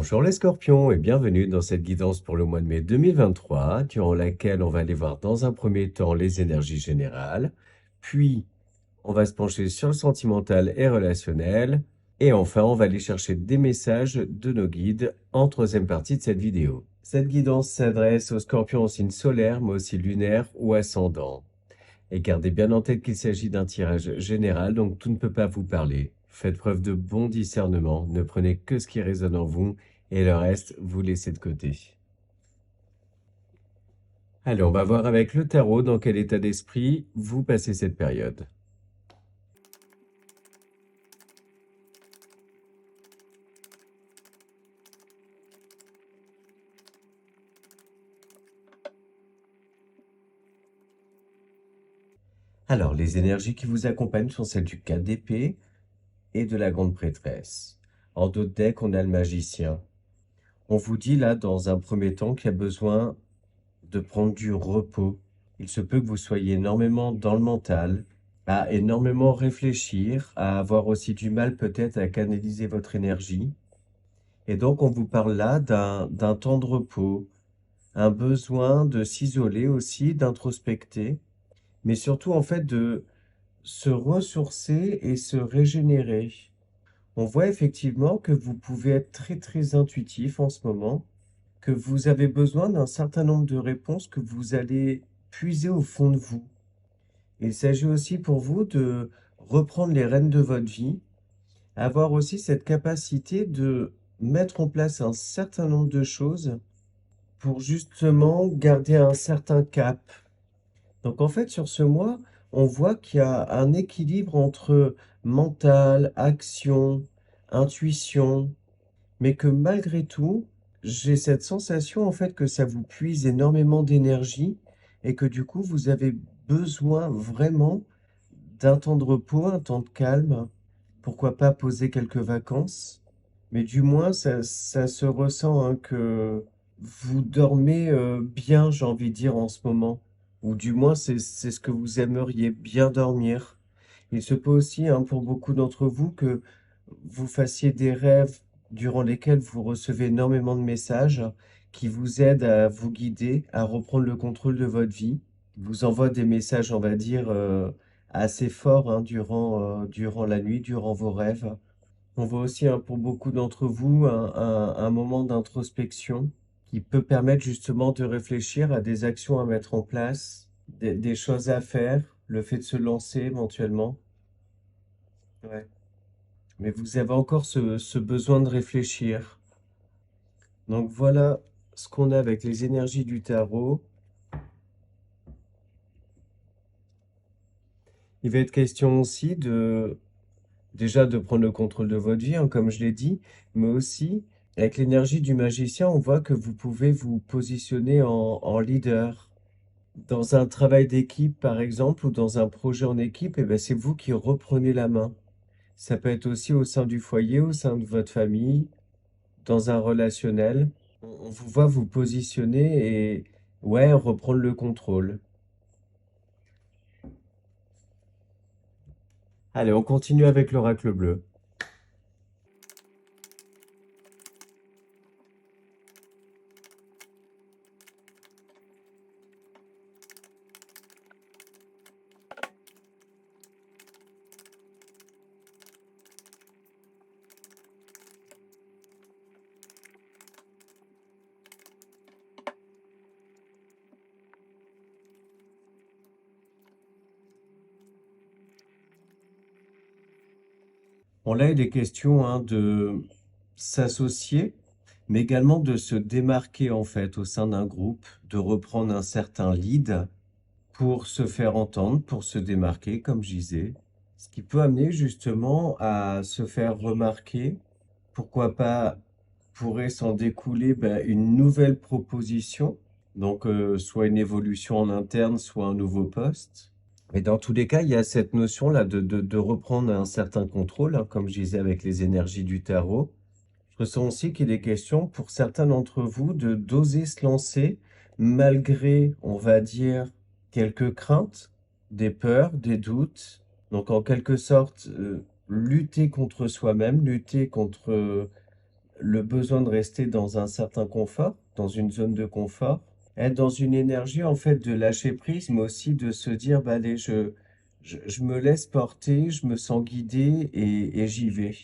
Bonjour les scorpions et bienvenue dans cette guidance pour le mois de mai 2023, durant laquelle on va aller voir dans un premier temps les énergies générales, puis on va se pencher sur le sentimental et relationnel, et enfin on va aller chercher des messages de nos guides en troisième partie de cette vidéo. Cette guidance s'adresse aux scorpions en signe solaire, mais aussi lunaire ou ascendant. Et gardez bien en tête qu'il s'agit d'un tirage général, donc tout ne peut pas vous parler. Faites preuve de bon discernement, ne prenez que ce qui résonne en vous, et le reste, vous laissez de côté. Allez, on va voir avec le tarot dans quel état d'esprit vous passez cette période. Alors, les énergies qui vous accompagnent sont celles du 4 d'épée et de la grande prêtresse. En d'autres decks, on a le magicien. On vous dit là, dans un premier temps, qu'il y a besoin de prendre du repos. Il se peut que vous soyez énormément dans le mental, à énormément réfléchir, à avoir aussi du mal peut-être à canaliser votre énergie. Et donc, on vous parle là d'un temps de repos, un besoin de s'isoler aussi, d'introspecter, mais surtout en fait de se ressourcer et se régénérer. On voit effectivement que vous pouvez être très très intuitif en ce moment, que vous avez besoin d'un certain nombre de réponses que vous allez puiser au fond de vous. Il s'agit aussi pour vous de reprendre les rênes de votre vie, avoir aussi cette capacité de mettre en place un certain nombre de choses pour justement garder un certain cap. Donc en fait, sur ce mois, on voit qu'il y a un équilibre entre mental, action, intuition, mais que malgré tout, j'ai cette sensation en fait que ça vous puise énormément d'énergie et que du coup, vous avez besoin vraiment d'un temps de repos, un temps de calme, pourquoi pas poser quelques vacances, mais du moins ça se ressent hein, que vous dormez bien, j'ai envie de dire en ce moment, ou du moins c'est ce que vous aimeriez, bien dormir. Il se peut aussi hein, pour beaucoup d'entre vous que vous fassiez des rêves durant lesquels vous recevez énormément de messages qui vous aident à vous guider, à reprendre le contrôle de votre vie. Il vous envoie des messages, on va dire, assez forts hein, durant la nuit, durant vos rêves. On voit aussi hein, pour beaucoup d'entre vous un moment d'introspection qui peut permettre justement de réfléchir à des actions à mettre en place, des choses à faire, le fait de se lancer éventuellement. Ouais. Mais vous avez encore ce besoin de réfléchir. Donc voilà ce qu'on a avec les énergies du tarot. Il va être question aussi déjà de prendre le contrôle de votre vie, hein, comme je l'ai dit, mais aussi avec l'énergie du magicien, on voit que vous pouvez vous positionner en leader. Dans un travail d'équipe, par exemple, ou dans un projet en équipe, eh ben, c'est vous qui reprenez la main. Ça peut être aussi au sein du foyer, au sein de votre famille, dans un relationnel. On vous voit vous positionner et ouais, reprendre le contrôle. Allez, on continue avec l'oracle bleu. On là, il est question hein, de s'associer, mais également de se démarquer en fait au sein d'un groupe, de reprendre un certain lead pour se faire entendre, pour se démarquer, comme je disais. Ce qui peut amener justement à se faire remarquer. Pourquoi pas pourrait s'en découler une nouvelle proposition, donc soit une évolution en interne, soit un nouveau poste. Mais dans tous les cas, il y a cette notion-là de reprendre un certain contrôle, hein, comme je disais avec les énergies du tarot. Je ressens aussi qu'il est question pour certains d'entre vous de d'oser se lancer malgré, on va dire, quelques craintes, des peurs, des doutes. Donc en quelque sorte, lutter contre soi-même, lutter contre le besoin de rester dans un certain confort, dans une zone de confort, être dans une énergie en fait de lâcher prise, mais aussi de se dire, bah allez, je me laisse porter, je me sens guidé et j'y vais.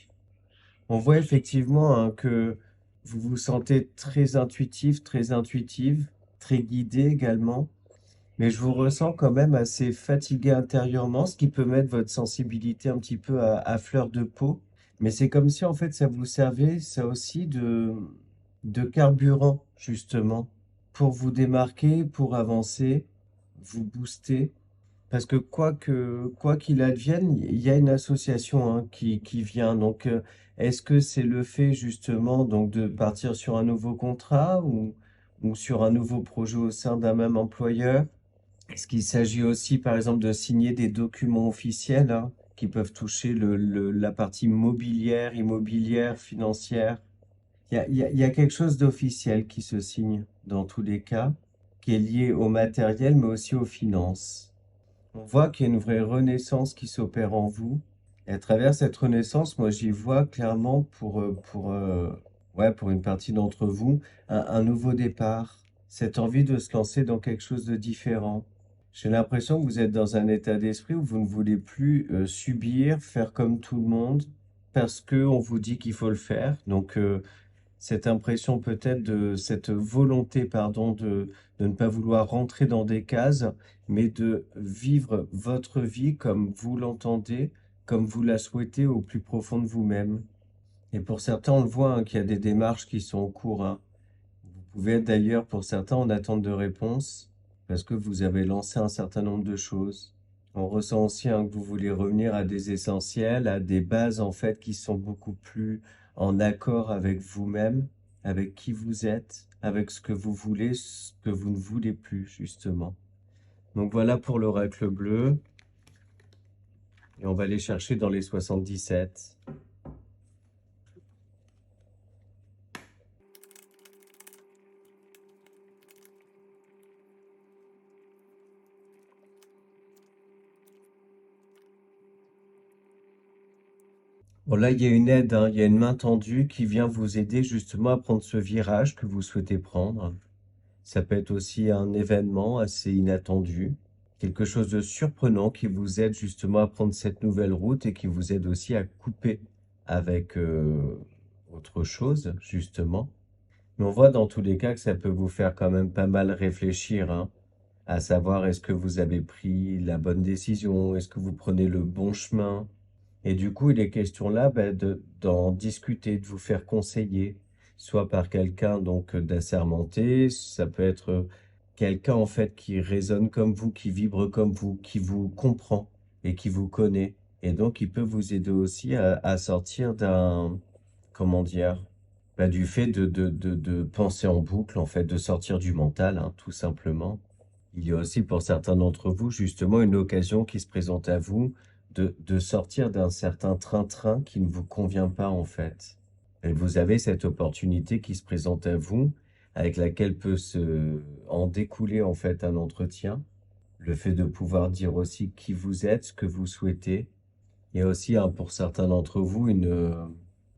On voit effectivement hein, que vous vous sentez très intuitif, très intuitive, très guidé également, mais je vous ressens quand même assez fatigué intérieurement, ce qui peut mettre votre sensibilité un petit peu à fleur de peau. Mais c'est comme si en fait ça vous servait, ça aussi, de carburant, justement, pour vous démarquer, pour avancer, vous booster. Parce que quoi qu'il advienne, il y a une association hein, qui vient. Donc, est-ce que c'est le fait justement donc de partir sur un nouveau contrat ou sur un nouveau projet au sein d'un même employeur? Est-ce qu'il s'agit aussi, par exemple, de signer des documents officiels hein, qui peuvent toucher la partie mobilière, immobilière, financière? Il y a quelque chose d'officiel qui se signe dans tous les cas, qui est lié au matériel, mais aussi aux finances. On voit qu'il y a une vraie renaissance qui s'opère en vous. Et à travers cette renaissance, moi, j'y vois clairement ouais, pour une partie d'entre vous, un nouveau départ, cette envie de se lancer dans quelque chose de différent. J'ai l'impression que vous êtes dans un état d'esprit où vous ne voulez plus subir, faire comme tout le monde, parce que on vous dit qu'il faut le faire. Donc, cette impression peut-être de cette volonté, pardon, de ne pas vouloir rentrer dans des cases, mais de vivre votre vie comme vous l'entendez, comme vous la souhaitez au plus profond de vous-même. Et pour certains, on le voit, hein, qu'il y a des démarches qui sont en cours, hein. Vous pouvez être d'ailleurs, pour certains, en attente de réponse, parce que vous avez lancé un certain nombre de choses. On ressent aussi hein, que vous voulez revenir à des essentiels, à des bases en fait qui sont beaucoup plus en accord avec vous-même, avec qui vous êtes, avec ce que vous voulez, ce que vous ne voulez plus, justement. Donc voilà pour l'oracle bleu, et on va aller chercher dans les 77. Bon, là, il y a une aide, hein, il y a une main tendue qui vient vous aider justement à prendre ce virage que vous souhaitez prendre. Ça peut être aussi un événement assez inattendu, quelque chose de surprenant qui vous aide justement à prendre cette nouvelle route et qui vous aide aussi à couper avec autre chose, justement. Mais on voit dans tous les cas que ça peut vous faire quand même pas mal réfléchir, hein, à savoir est-ce que vous avez pris la bonne décision, est-ce que vous prenez le bon chemin. Et du coup, il est question là d'en discuter, de vous faire conseiller, soit par quelqu'un donc d'assermenté, ça peut être quelqu'un en fait qui résonne comme vous, qui vibre comme vous, qui vous comprend et qui vous connaît. Et donc, il peut vous aider aussi à sortir comment dire, du fait de penser en boucle, en fait, de sortir du mental, hein, tout simplement. Il y a aussi pour certains d'entre vous justement une occasion qui se présente à vous de sortir d'un certain train-train qui ne vous convient pas en fait. Et vous avez cette opportunité qui se présente à vous, avec laquelle peut se en découler en fait un entretien. Le fait de pouvoir dire aussi qui vous êtes, ce que vous souhaitez. Il y a aussi hein, pour certains d'entre vous il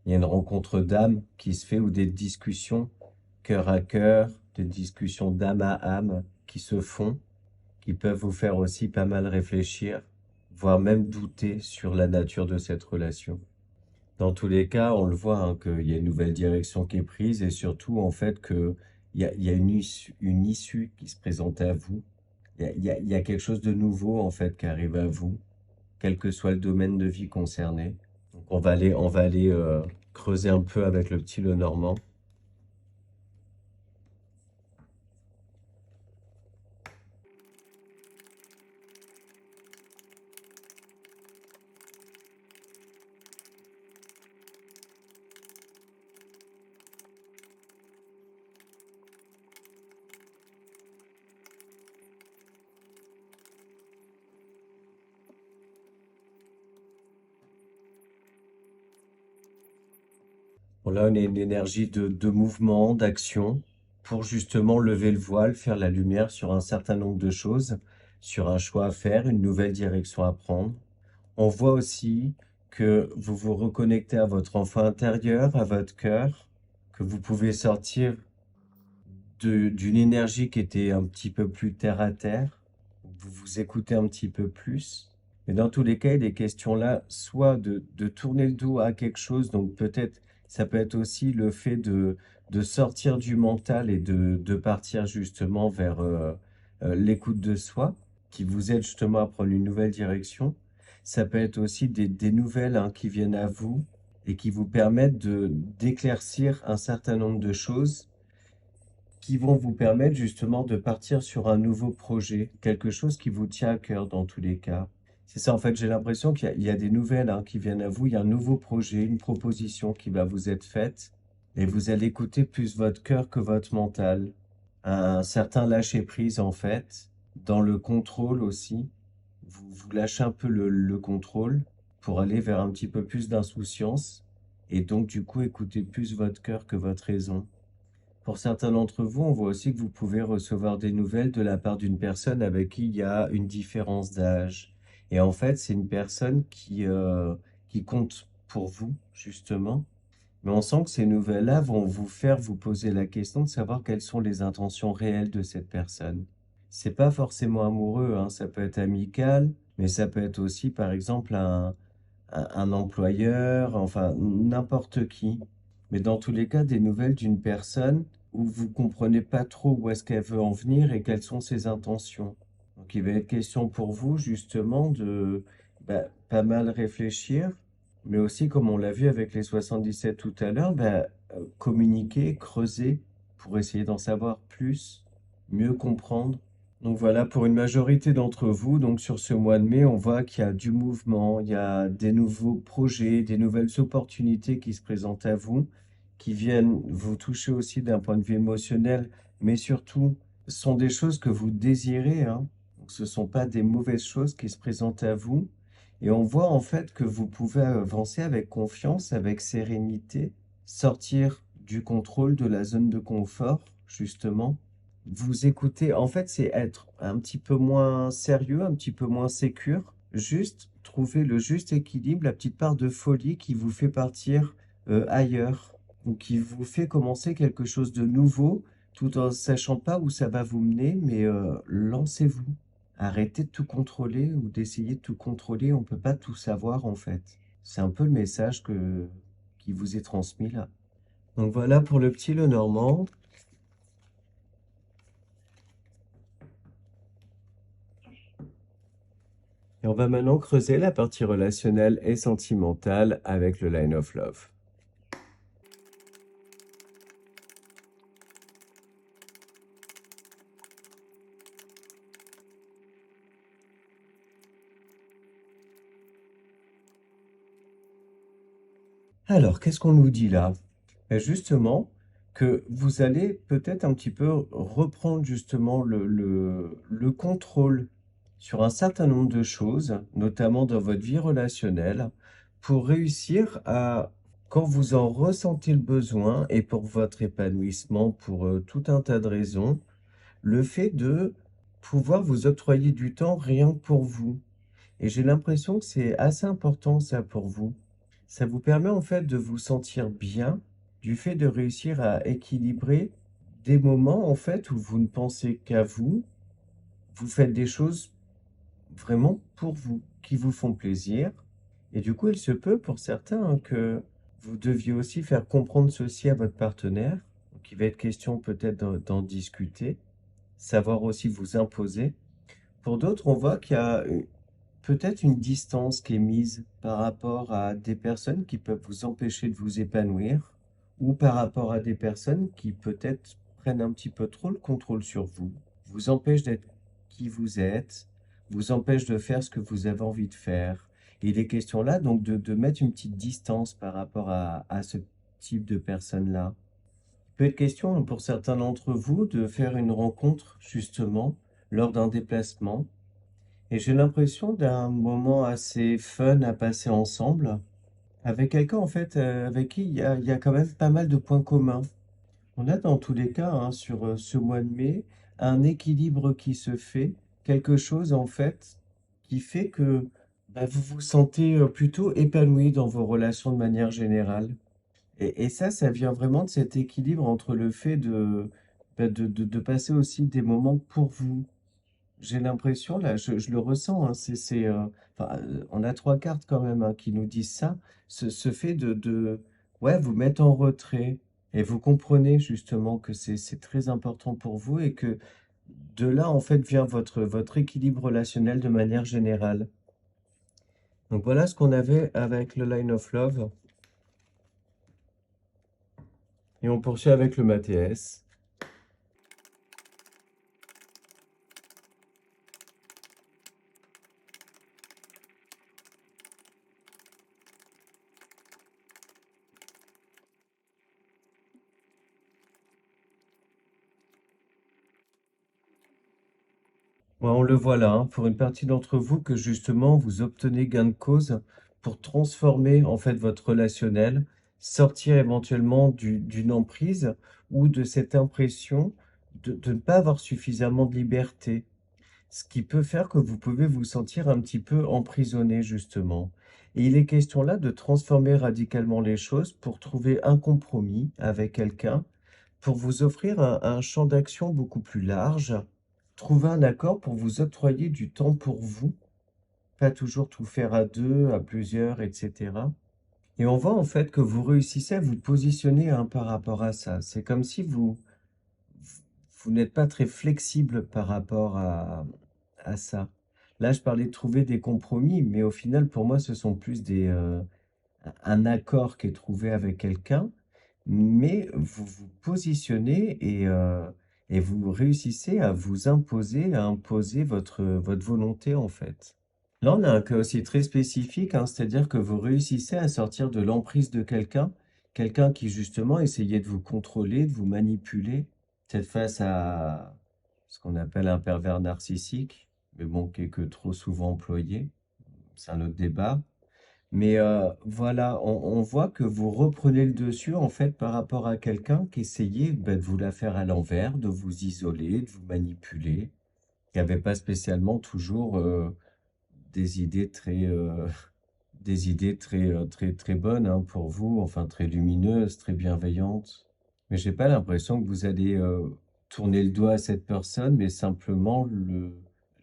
y a une rencontre d'âme qui se fait ou des discussions cœur à cœur, des discussions d'âme à âme qui se font qui peuvent vous faire aussi pas mal réfléchir, voire même douter sur la nature de cette relation. Dans tous les cas, on le voit hein, qu'il y a une nouvelle direction qui est prise et surtout en fait il y a une issue qui se présente à vous. Il y a quelque chose de nouveau en fait qui arrive à vous, quel que soit le domaine de vie concerné. Donc on va aller creuser un peu avec le petit Lenormand. Bon, là, on a une énergie de mouvement, d'action, pour justement lever le voile, faire la lumière sur un certain nombre de choses, sur un choix à faire, une nouvelle direction à prendre. On voit aussi que vous vous reconnectez à votre enfant intérieur, à votre cœur, que vous pouvez sortir d'une énergie qui était un petit peu plus terre à terre, vous vous écoutez un petit peu plus. Mais dans tous les cas, il est question là, soit de tourner le dos à quelque chose, donc peut-être, ça peut être aussi le fait de sortir du mental et de partir justement vers l'écoute de soi, qui vous aide justement à prendre une nouvelle direction. Ça peut être aussi des nouvelles hein, qui viennent à vous et qui vous permettent d'éclaircir un certain nombre de choses qui vont vous permettre justement de partir sur un nouveau projet, quelque chose qui vous tient à cœur dans tous les cas. C'est ça, en fait, j'ai l'impression qu'il y a des nouvelles hein, qui viennent à vous, il y a un nouveau projet, une proposition qui va vous être faite, et vous allez écouter plus votre cœur que votre mental. Un certain lâcher-prise, en fait, dans le contrôle aussi. Vous lâchez un peu le contrôle pour aller vers un petit peu plus d'insouciance, et donc du coup écouter plus votre cœur que votre raison. Pour certains d'entre vous, on voit aussi que vous pouvez recevoir des nouvelles de la part d'une personne avec qui il y a une différence d'âge. Et en fait, c'est une personne qui compte pour vous, justement. Mais on sent que ces nouvelles-là vont vous faire vous poser la question de savoir quelles sont les intentions réelles de cette personne. C'est pas forcément amoureux, hein, ça peut être amical, mais ça peut être aussi, par exemple, un employeur, enfin n'importe qui. Mais dans tous les cas, des nouvelles d'une personne où vous comprenez pas trop où est-ce qu'elle veut en venir et quelles sont ses intentions. Donc il va être question pour vous justement de pas mal réfléchir, mais aussi comme on l'a vu avec les 77 tout à l'heure, communiquer, creuser pour essayer d'en savoir plus, mieux comprendre. Donc voilà, pour une majorité d'entre vous, donc sur ce mois de mai, on voit qu'il y a du mouvement, il y a des nouveaux projets, des nouvelles opportunités qui se présentent à vous, qui viennent vous toucher aussi d'un point de vue émotionnel, mais surtout, ce sont des choses que vous désirez, hein. Donc, ce ne sont pas des mauvaises choses qui se présentent à vous. Et on voit en fait que vous pouvez avancer avec confiance, avec sérénité, sortir du contrôle de la zone de confort, justement vous écoutez, en fait, c'est être un petit peu moins sérieux, un petit peu moins sécure, juste trouver le juste équilibre, la petite part de folie qui vous fait partir ailleurs, ou qui vous fait commencer quelque chose de nouveau, tout en sachant pas où ça va vous mener, mais lancez-vous. Arrêtez de tout contrôler ou d'essayer de tout contrôler, on peut pas tout savoir en fait. C'est un peu le message qui vous est transmis là. Donc voilà pour le petit Lenormand. Et on va maintenant creuser la partie relationnelle et sentimentale avec le Line of Love. Alors, qu'est-ce qu'on nous dit là? Justement, que vous allez peut-être un petit peu reprendre justement le contrôle sur un certain nombre de choses, notamment dans votre vie relationnelle, pour réussir à, quand vous en ressentez le besoin et pour votre épanouissement, pour tout un tas de raisons, le fait de pouvoir vous octroyer du temps rien que pour vous. Et j'ai l'impression que c'est assez important ça pour vous. Ça vous permet en fait de vous sentir bien, du fait de réussir à équilibrer des moments en fait où vous ne pensez qu'à vous, vous faites des choses vraiment pour vous, qui vous font plaisir. Et du coup, il se peut pour certains hein, que vous deviez aussi faire comprendre ceci à votre partenaire. Donc, il va être question peut-être d'en discuter, savoir aussi vous imposer. Pour d'autres, on voit qu'il y a peut-être une distance qui est mise par rapport à des personnes qui peuvent vous empêcher de vous épanouir ou par rapport à des personnes qui peut-être prennent un petit peu trop le contrôle sur vous, vous empêchent d'être qui vous êtes, vous empêchent de faire ce que vous avez envie de faire. Et il est question là donc de mettre une petite distance par rapport à ce type de personnes-là. Il peut être question pour certains d'entre vous de faire une rencontre justement lors d'un déplacement et j'ai l'impression d'un moment assez fun à passer ensemble, avec quelqu'un en fait avec qui il y a quand même pas mal de points communs. On a dans tous les cas, hein, sur ce mois de mai, un équilibre qui se fait, quelque chose en fait qui fait que vous vous sentez plutôt épanoui dans vos relations de manière générale. Et ça vient vraiment de cet équilibre entre le fait de passer aussi des moments pour vous. J'ai l'impression, là, je le ressens, hein, enfin, on a trois cartes quand même hein, qui nous disent ça, ce fait ouais, vous mettre en retrait et vous comprenez justement que c'est très important pour vous et que de là, en fait, vient votre équilibre relationnel de manière générale. Donc voilà ce qu'on avait avec le Line of Love et on poursuit avec le Mathias. Ouais, on le voit là, hein, pour une partie d'entre vous, que justement vous obtenez gain de cause pour transformer en fait votre relationnel, sortir éventuellement d'une emprise ou de cette impression de ne pas avoir suffisamment de liberté. Ce qui peut faire que vous pouvez vous sentir un petit peu emprisonné justement. Et il est question là de transformer radicalement les choses pour trouver un compromis avec quelqu'un pour vous offrir un champ d'action beaucoup plus large, trouver un accord pour vous octroyer du temps pour vous, pas toujours tout faire à deux, à plusieurs, etc. Et on voit en fait que vous réussissez à vous positionner hein, par rapport à ça. C'est comme si vous n'êtes pas très flexible par rapport à ça. Là, je parlais de trouver des compromis, mais au final, pour moi, ce sont plus un accord qui est trouvé avec quelqu'un, mais vous vous positionnez et vous réussissez à vous imposer, à imposer votre volonté en fait. Là, on a un cas aussi très spécifique, hein, c'est-à-dire que vous réussissez à sortir de l'emprise de quelqu'un, quelqu'un qui justement essayait de vous contrôler, de vous manipuler, peut-être face à ce qu'on appelle un pervers narcissique, mais bon, qui est que trop souvent employé, c'est un autre débat. Mais voilà, on voit que vous reprenez le dessus en fait par rapport à quelqu'un qui essayait de vous la faire à l'envers, de vous isoler, de vous manipuler, qui n'avait pas spécialement toujours des idées des idées très bonnes hein, pour vous, enfin très lumineuses, très bienveillantes. Mais j'ai pas l'impression que vous allez tourner le doigt à cette personne, mais simplement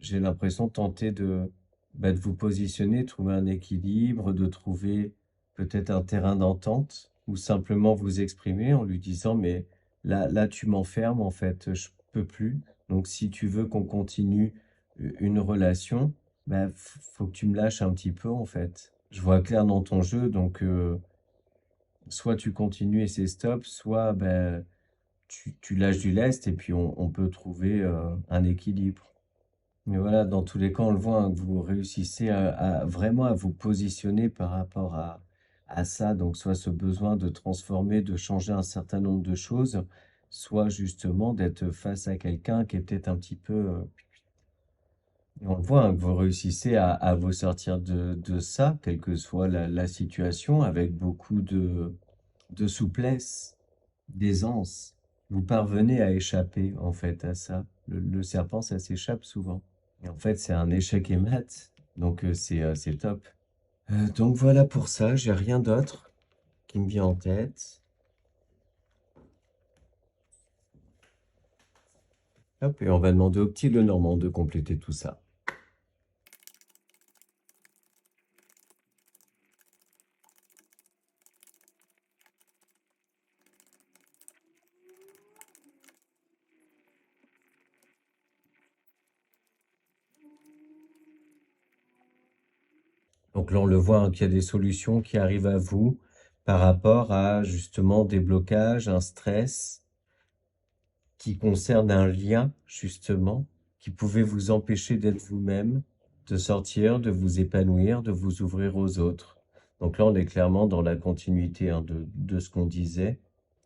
j'ai l'impression de tenter de vous positionner, trouver un équilibre, de trouver peut-être un terrain d'entente, ou simplement vous exprimer en lui disant, mais là tu m'enfermes en fait, je peux plus. Donc si tu veux qu'on continue une relation, bah, faut que tu me lâches un petit peu en fait. Je vois clair dans ton jeu, donc soit tu continues et c'est stop, soit ben, tu lâches du lest et puis on peut trouver un équilibre. Mais voilà, dans tous les cas, on le voit, hein, que vous réussissez vraiment à vous positionner par rapport à ça. Donc, soit ce besoin de transformer, de changer un certain nombre de choses, soit justement d'être face à quelqu'un qui est peut-être un petit peu... on le voit, hein, que vous réussissez à vous sortir de ça, quelle que soit la situation, avec beaucoup de souplesse, d'aisance. Vous parvenez à échapper, en fait, à ça. Le serpent, ça s'échappe souvent. Et en fait, c'est un échec et mat, donc c'est top. Donc voilà pour ça, j'ai rien d'autre qui me vient en tête. Hop, et on va demander au petit Lenormand de compléter tout ça. Donc là, on le voit hein, qu'il y a des solutions qui arrivent à vous par rapport à justement des blocages, un stress qui concerne un lien justement qui pouvait vous empêcher d'être vous-même, de sortir, de vous épanouir, de vous ouvrir aux autres. Donc là, on est clairement dans la continuité hein, de ce qu'on disait.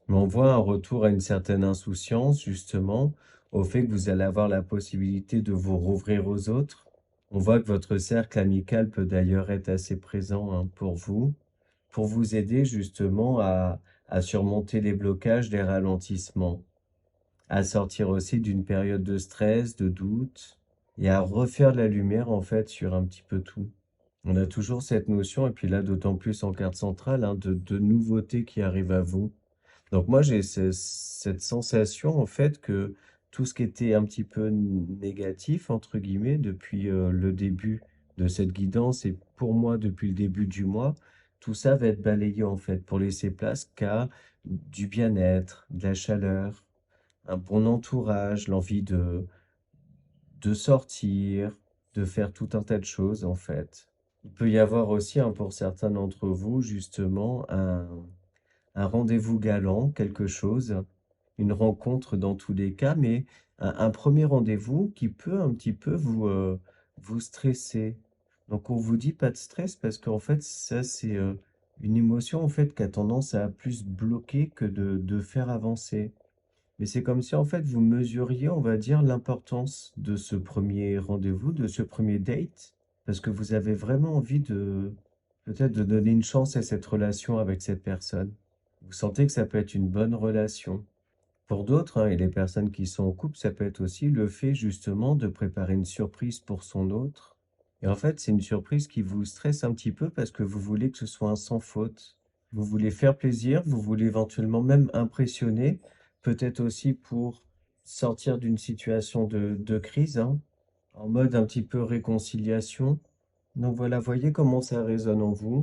Mais on voit un retour à une certaine insouciance, justement, au fait que vous allez avoir la possibilité de vous rouvrir aux autres. On voit que votre cercle amical peut d'ailleurs être assez présent hein, pour vous aider justement à surmonter les blocages, les ralentissements, à sortir aussi d'une période de stress, de doute, et à refaire la lumière en fait sur un petit peu tout. On a toujours cette notion, et puis là, d'autant plus en carte centrale, hein, de nouveautés qui arrivent à vous. Donc moi, j'ai cette sensation, en fait, que tout ce qui était un petit peu négatif, entre guillemets, depuis le début de cette guidance, et pour moi, depuis le début du mois, tout ça va être balayé, en fait, pour laisser place qu'à du bien-être, de la chaleur, un bon entourage, l'envie de sortir, de faire tout un tas de choses, en fait. Il peut y avoir aussi, hein, pour certains d'entre vous, justement, un rendez-vous galant, quelque chose, une rencontre dans tous les cas, mais un premier rendez-vous qui peut un petit peu vous stresser. Donc on vous dit pas de stress parce qu'en fait, ça, c'est une émotion en fait qui a tendance à plus bloquer que de faire avancer. Mais c'est comme si en fait vous mesuriez, on va dire, l'importance de ce premier rendez-vous, de ce premier date, parce que vous avez vraiment envie de peut-être de donner une chance à cette relation avec cette personne. Vous sentez que ça peut être une bonne relation. Pour d'autres, hein, et les personnes qui sont en couple, ça peut être aussi le fait justement de préparer une surprise pour son autre. Et en fait, c'est une surprise qui vous stresse un petit peu parce que vous voulez que ce soit un sans faute. Vous voulez faire plaisir, vous voulez éventuellement même impressionner, peut-être aussi pour sortir d'une situation de crise, hein, en mode un petit peu réconciliation. Donc voilà, voyez comment ça résonne en vous.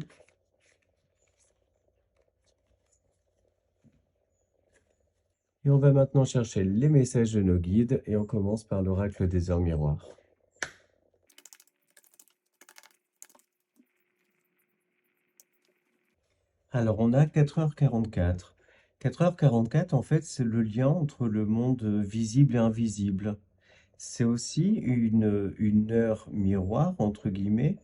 Et on va maintenant chercher les messages de nos guides et on commence par l'oracle des heures miroirs. Alors on a 4h44. 4h44, en fait, c'est le lien entre le monde visible et invisible. C'est aussi une heure miroir, entre guillemets,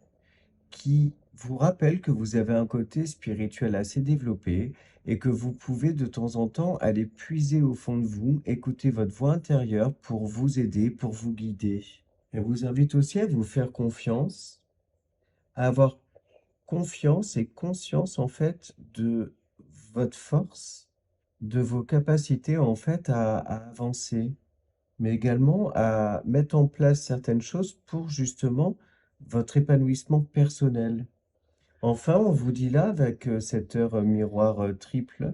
qui vous rappelle que vous avez un côté spirituel assez développé et que vous pouvez de temps en temps aller puiser au fond de vous, écouter votre voix intérieure pour vous aider, pour vous guider. Elle vous invite aussi à vous faire confiance, à avoir confiance et conscience en fait de votre force, de vos capacités en fait à avancer, mais également à mettre en place certaines choses pour justement votre épanouissement personnel. Enfin, on vous dit là, avec cette heure miroir triple,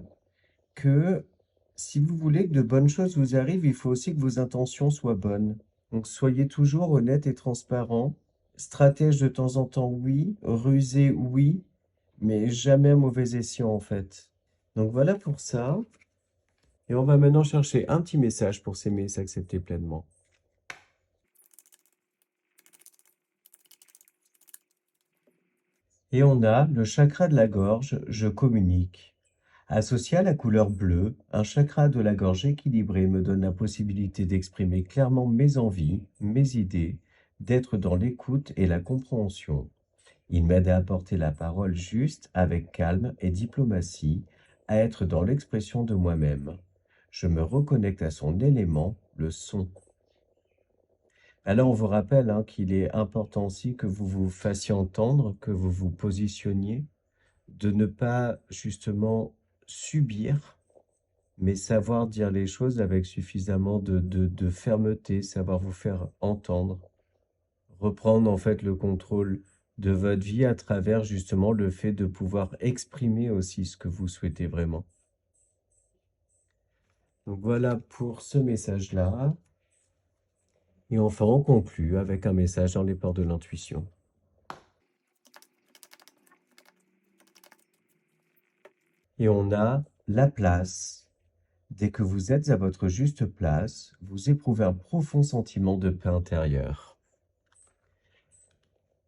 que si vous voulez que de bonnes choses vous arrivent, il faut aussi que vos intentions soient bonnes. Donc soyez toujours honnête et transparent. Stratège de temps en temps, oui. Rusé, oui. Mais jamais à mauvais escient, en fait. Donc voilà pour ça. Et on va maintenant chercher un petit message pour s'aimer et s'accepter pleinement. Et on a le chakra de la gorge, je communique. Associé à la couleur bleue, un chakra de la gorge équilibré me donne la possibilité d'exprimer clairement mes envies, mes idées, d'être dans l'écoute et la compréhension. Il m'aide à apporter la parole juste, avec calme et diplomatie, à être dans l'expression de moi-même. Je me reconnecte à son élément, le son. Alors on vous rappelle hein, qu'il est important aussi que vous vous fassiez entendre, que vous vous positionniez, de ne pas justement subir, mais savoir dire les choses avec suffisamment de fermeté, savoir vous faire entendre, reprendre en fait le contrôle de votre vie à travers justement le fait de pouvoir exprimer aussi ce que vous souhaitez vraiment. Donc voilà pour ce message-là. Et enfin, on conclut avec un message dans les ports de l'intuition. Et on a la place. Dès que vous êtes à votre juste place, vous éprouvez un profond sentiment de paix intérieure.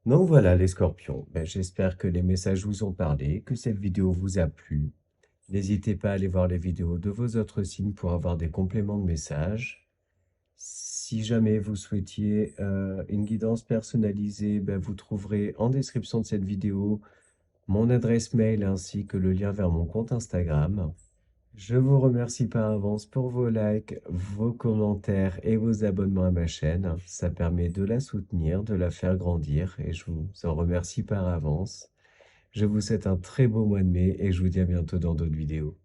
Donc voilà les scorpions, j'espère que les messages vous ont parlé, que cette vidéo vous a plu. N'hésitez pas à aller voir les vidéos de vos autres signes pour avoir des compléments de messages. Si jamais vous souhaitiez une guidance personnalisée, vous trouverez en description de cette vidéo mon adresse mail ainsi que le lien vers mon compte Instagram. Je vous remercie par avance pour vos likes, vos commentaires et vos abonnements à ma chaîne. Ça permet de la soutenir, de la faire grandir et je vous en remercie par avance. Je vous souhaite un très beau mois de mai et je vous dis à bientôt dans d'autres vidéos.